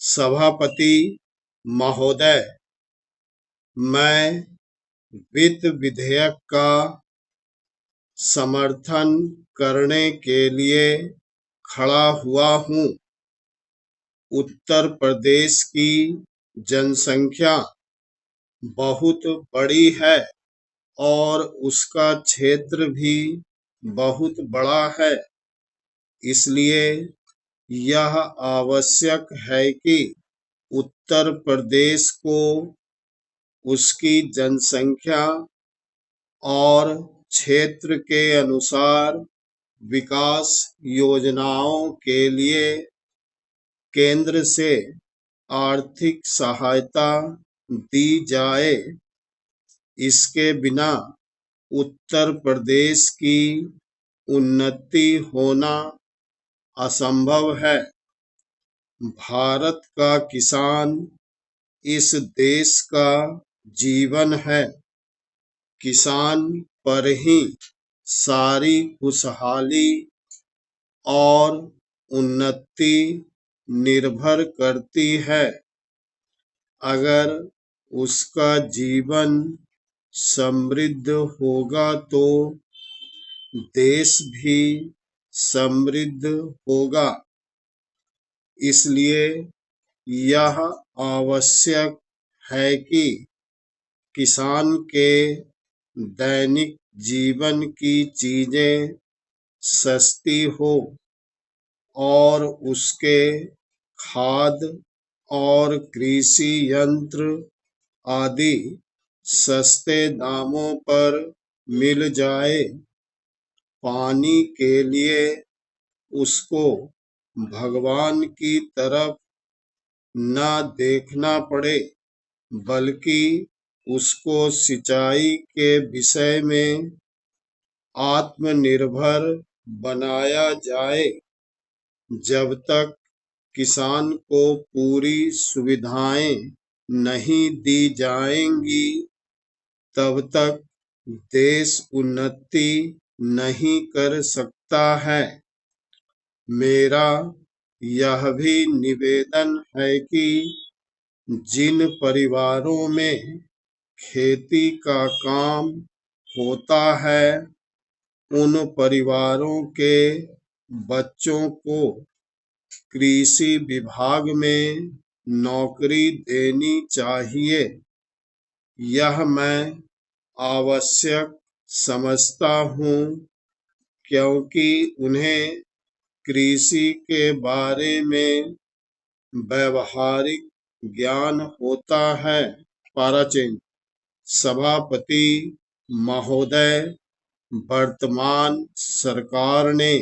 सभापति महोदय, मैं वित्त विधेयक का समर्थन करने के लिए खड़ा हुआ हूँ। उत्तर प्रदेश की जनसंख्या बहुत बड़ी है और उसका क्षेत्र भी बहुत बड़ा है, इसलिए यह आवश्यक है कि उत्तर प्रदेश को उसकी जनसंख्या और क्षेत्र के अनुसार विकास योजनाओं के लिए केंद्र से आर्थिक सहायता दी जाए। इसके बिना उत्तर प्रदेश की उन्नति होना असंभव है। भारत का किसान इस देश का जीवन है। किसान पर ही सारी खुशहाली और उन्नति निर्भर करती है। अगर उसका जीवन समृद्ध होगा तो देश भी समृद्ध होगा। इसलिए यह आवश्यक है कि किसान के दैनिक जीवन की चीजें सस्ती हो और उसके खाद और कृषि यंत्र आदि सस्ते दामों पर मिल जाए। पानी के लिए उसको भगवान की तरफ न देखना पड़े, बल्कि उसको सिंचाई के विषय में आत्मनिर्भर बनाया जाए। जब तक किसान को पूरी सुविधाएं नहीं दी जाएंगी, तब तक देश उन्नति नहीं कर सकता है। मेरा यह भी निवेदन है कि जिन परिवारों में खेती का काम होता है, उन परिवारों के बच्चों को कृषि विभाग में नौकरी देनी चाहिए। यह मैं आवश्यक समझता हूँ, क्योंकि उन्हें कृषि के बारे में व्यावहारिक ज्ञान होता है। पाराचीन सभापति महोदय, वर्तमान सरकार ने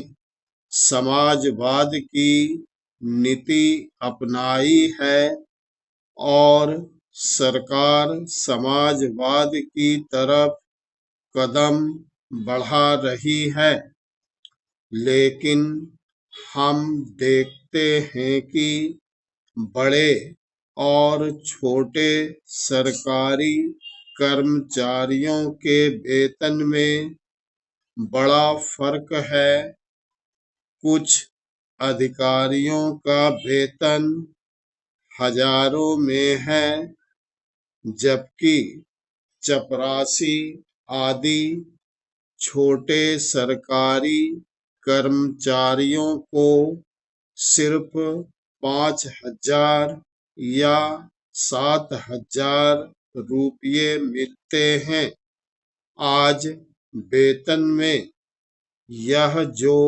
समाजवाद की नीति अपनाई है और सरकार समाजवाद की तरफ कदम बढ़ा रही है, लेकिन हम देखते हैं कि बड़े और छोटे सरकारी कर्मचारियों के वेतन में बड़ा फर्क है। कुछ अधिकारियों का वेतन हजारों में है, जबकि चपरासी आदि छोटे सरकारी कर्मचारियों को सिर्फ 5,000 या 7,000 रुपये मिलते हैं। आज वेतन में यह जो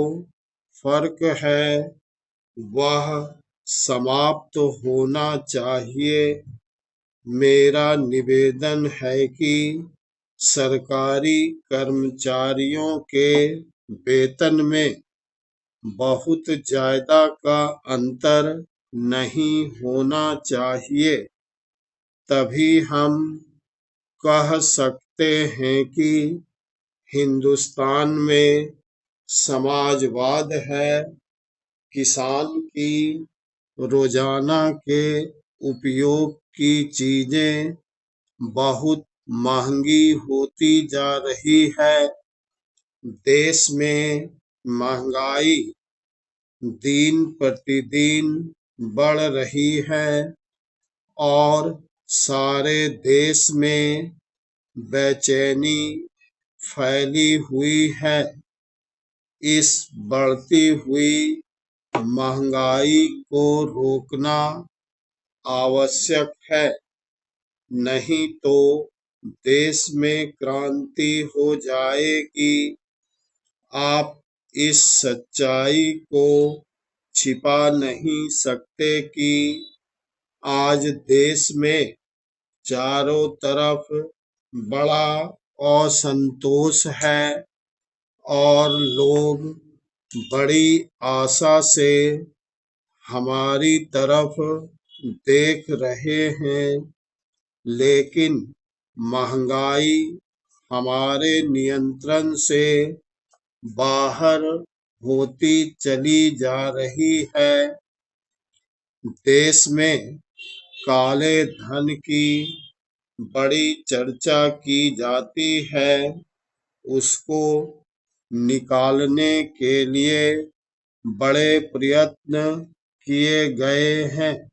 फर्क है, वह समाप्त होना चाहिए। मेरा निवेदन है कि सरकारी कर्मचारियों के वेतन में बहुत ज्यादा का अंतर नहीं होना चाहिए। तभी हम कह सकते हैं कि हिंदुस्तान में समाजवाद है। किसान की रोजाना के उपयोग की चीजें बहुत महंगी होती जा रही है। देश में महंगाई दिन प्रतिदिन बढ़ रही है और सारे देश में बेचैनी फैली हुई है। इस बढ़ती हुई महंगाई को रोकना आवश्यक है, नहीं तो देश में क्रांति हो जाएगी। आप इस सच्चाई को छिपा नहीं सकते कि आज देश में चारों तरफ बड़ा असंतोष है और लोग बड़ी आशा से हमारी तरफ देख रहे हैं, लेकिन महंगाई हमारे नियंत्रण से बाहर होती चली जा रही है। देश में काले धन की बड़ी चर्चा की जाती है, उसको निकालने के लिए बड़े प्रयत्न किए गए हैं।